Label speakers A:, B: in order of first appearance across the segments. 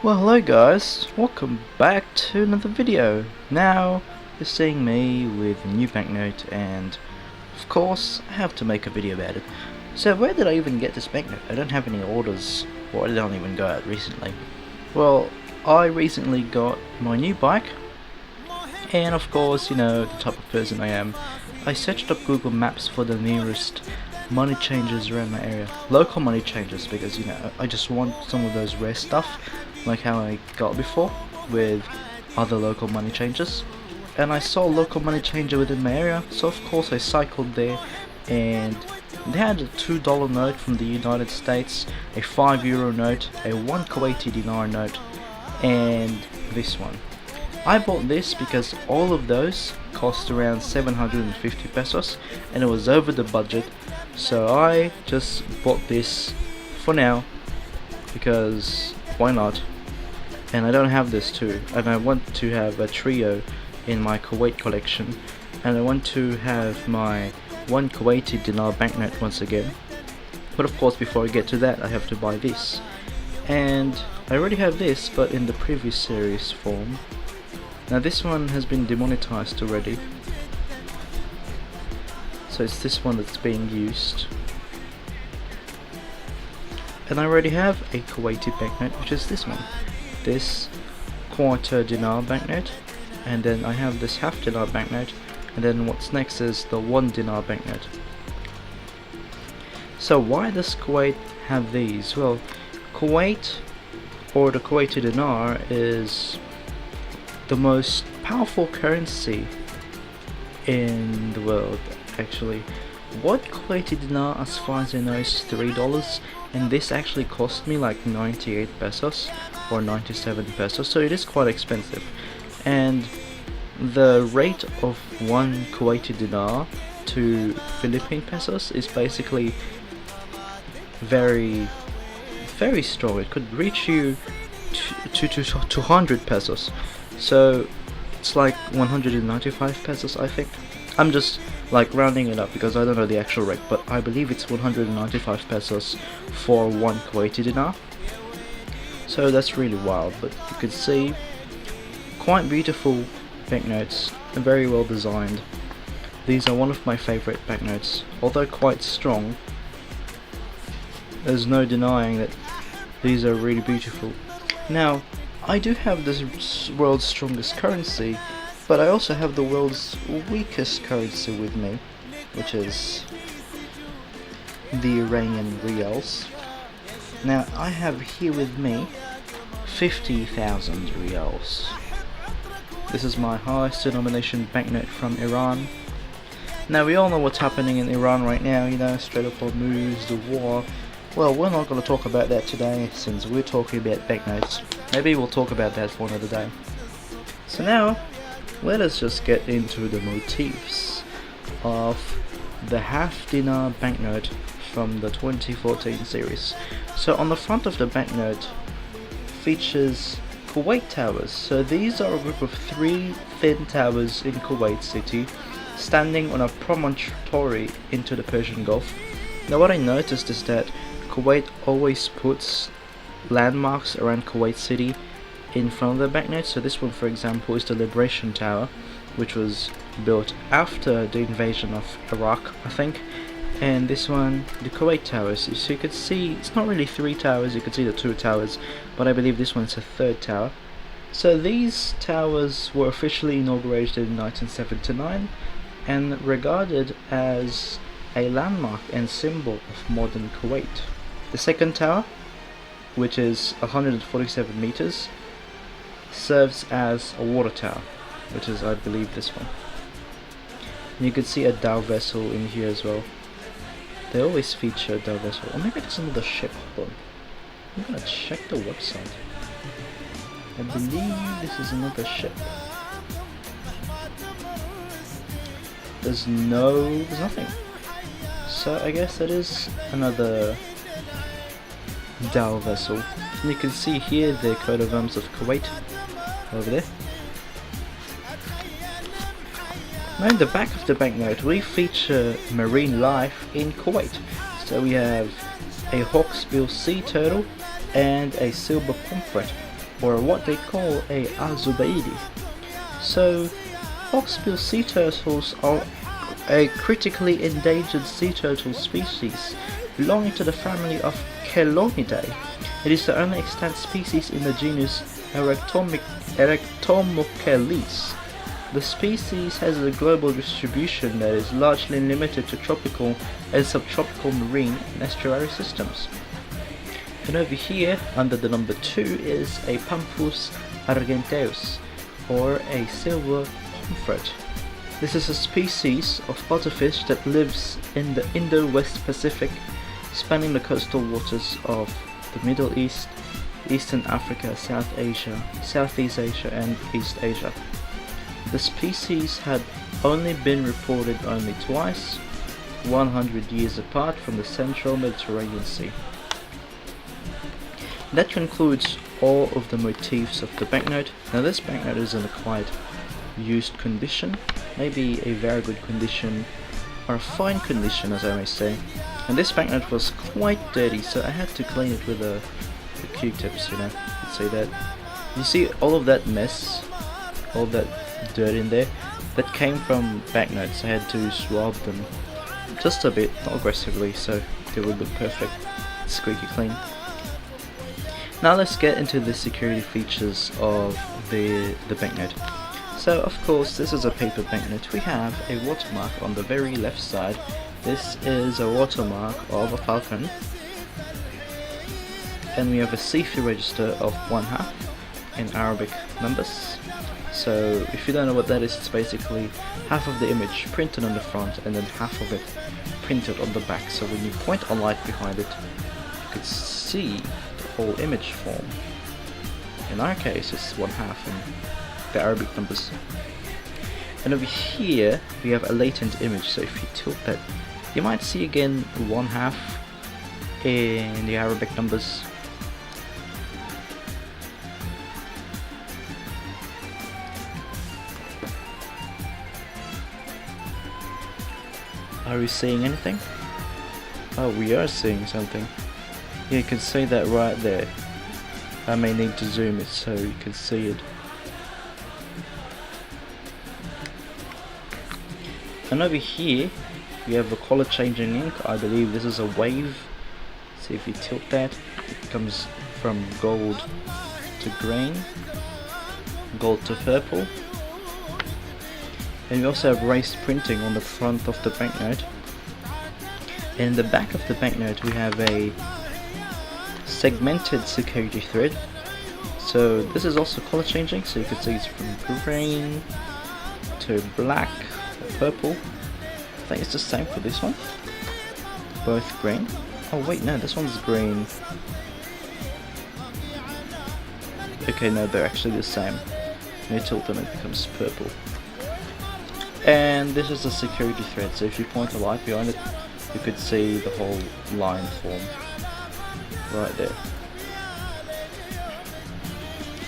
A: Well, hello guys, welcome back to another video. Now you're seeing me with a new banknote, and of course I have to make a video about it. So where did I even get this banknote? I don't have any orders, or I don't even go out recently. Well, I recently got my new bike, and of course, you know, the type of person I am, I searched up Google Maps for the nearest money changers around my area. Local money changers, because you know, I just want some of those rare stuff like how I got before with other local money changers. And I saw a local money changer within my area, so of course I cycled there, and they had a $2 note from the United States, a €5 note, a 1 Kuwaiti dinar note, and this one. I bought this because all of those cost around 750 pesos and it was over the budget, so I just bought this for now because why not. And I don't have this too, and I want to have a trio in my Kuwait collection, and I want to have my 1 Kuwaiti dinar banknote once again. But of course, before I get to that, I have to buy this, and I already have this but in the previous series form. Now this one has been demonetized already, so it's this one that's being used. And I already have a Kuwaiti banknote, which is this one, this quarter dinar banknote, and then I have this half dinar banknote, and then what's next is the 1 dinar banknote. So why does Kuwait have these? Well, Kuwait, or the Kuwaiti dinar, is the most powerful currency in the world actually. What Kuwaiti dinar, as far as I know, is $3, and this actually cost me like 98 pesos or 97 pesos, so it is quite expensive. And the rate of 1 Kuwaiti dinar to Philippine pesos is basically very strong. It could reach you to 200 pesos, so it's like 195 pesos, I think. I'm just like rounding it up because I don't know the actual rate, but I believe it's 195 pesos for 1 Kuwaiti dinar. So that's really wild, but you can see quite beautiful banknotes and very well designed. These are one of my favorite banknotes, although quite strong. There's no denying that these are really beautiful. Now, I do have this world's strongest currency, but I also have the world's weakest currency with me, which is the Iranian rials. Now I have here with me 50,000 rials. This is my highest denomination banknote from Iran. Now we all know what's happening in Iran right now, you know, straight up on moves, the war. Well, we're not going to talk about that today since we're talking about banknotes. Maybe we'll talk about that for another day. So now, let us just get into the motifs of the half dinar banknote from the 2014 series. So on the front of the banknote features Kuwait towers. So these are a group of 3 thin towers in Kuwait city standing on a promontory into the Persian Gulf. Now what I noticed is that Kuwait always puts landmarks around Kuwait city in front of the banknote. So this one, for example, is the Liberation Tower, which was built after the invasion of Iraq, I think. And this one, the Kuwait towers. So you could see it's not really 3 towers, you could see the 2 towers, but I believe this one's a 3rd tower. So these towers were officially inaugurated in 1979 and regarded as a landmark and symbol of modern Kuwait. The 2nd tower, which is 147 meters, serves as a water tower, which is, I believe, this one. And you can see a dhow vessel in here as well. They always feature a dhow vessel, or maybe it's another ship. Hold on, I'm gonna check the website. I believe this is another ship. There's nothing. So I guess that is another dhow vessel. And you can see here the coat of arms of Kuwait over there. Now in the back of the banknote we feature marine life in Kuwait. So we have a hawksbill sea turtle and a silver pomfret. or what they call a azubaidi. So hawksbill sea turtles are a critically endangered sea turtle species belonging to the family of Chelonidae. It is the only extant species in the genus Erectomochelys. The species has a global distribution that is largely limited to tropical and subtropical marine and estuary systems. And over here, under the number 2, is a Pampus argenteus, or a silver pomfret. This is a species of butterfish that lives in the Indo-West Pacific, spanning the coastal waters of the Middle East, Eastern Africa, South Asia, Southeast Asia and East Asia. The species had only been reported only twice, 100 years apart from the central Mediterranean Sea. That concludes all of the motifs of the banknote. Now this banknote is in a quite used condition, maybe a very good condition, or a fine condition as I may say. And this banknote was quite dirty, so I had to clean it with the Q-tips, you know, you'd say that. You see all of that mess, all that dirt in there, that came from banknotes. I had to swab them just a bit, not aggressively, so they would look perfect, squeaky clean. Now let's get into the security features of the banknote. So of course this is a paper banknote. We have a watermark on the very left side. This is a watermark of a falcon. And we have a CFI register of 1/2 in Arabic numbers. So if you don't know what that is, it's basically half of the image printed on the front and then half of it printed on the back. So when you point a light behind it, you could see the whole image form. In our case, it's 1/2 in the Arabic numbers. And over here, we have a latent image. So if you tilt that, you might see again 1/2 in the Arabic numbers. Are we seeing anything? Oh, we are seeing something. Yeah, you can see that right there. I may need to zoom it so you can see it. And over here, we have a color changing ink. I believe this is a wave. See if you tilt that, it comes from gold to green, gold to purple. And we also have raised printing on the front of the banknote. And in the back of the banknote we have a segmented security thread. So this is also color changing, so you can see it's from green to black or purple. I think it's the same for this one. Both green. Oh wait, no, this one's green. Okay, no, they're actually the same. When you tilt them it becomes purple. And this is the security thread, so if you point a light behind it, you could see the whole line form right there.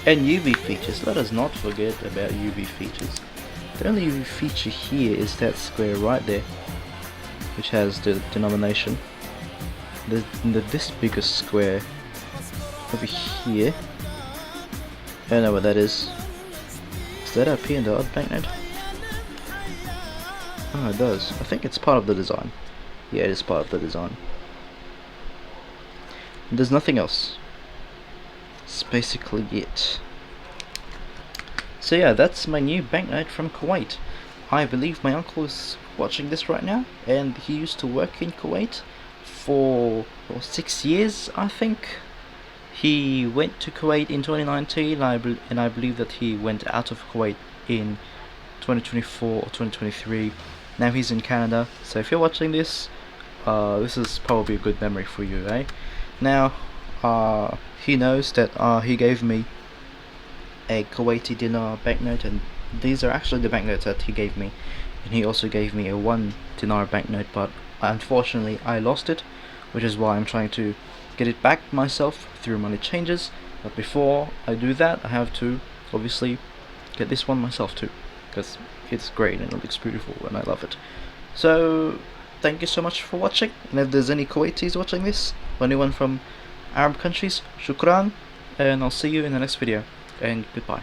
A: And UV features, let us not forget about UV features. The only UV feature here is that square right there, which has the denomination. This bigger square over here, I don't know what that is. Is that up here in the odd banknote? Oh, it does. I think it's part of the design. Yeah, it is part of the design. And there's nothing else. That's basically it. So yeah, that's my new banknote from Kuwait. I believe my uncle is watching this right now, and he used to work in Kuwait for 6 years, I think. He went to Kuwait in 2019, and I believe that he went out of Kuwait in 2024 or 2023. Now he's in Canada, so if you're watching this, this is probably a good memory for you, eh? Now, he knows that he gave me a Kuwaiti dinar banknote, and these are actually the banknotes that he gave me. And he also gave me a 1 dinar banknote, but unfortunately I lost it, which is why I'm trying to get it back myself through money changes. But before I do that, I have to obviously get this one myself too, because it's great and it looks beautiful and I love it. So thank you so much for watching, and if there's any Kuwaitis watching this, or anyone from Arab countries, shukran, and I'll see you in the next video, and goodbye.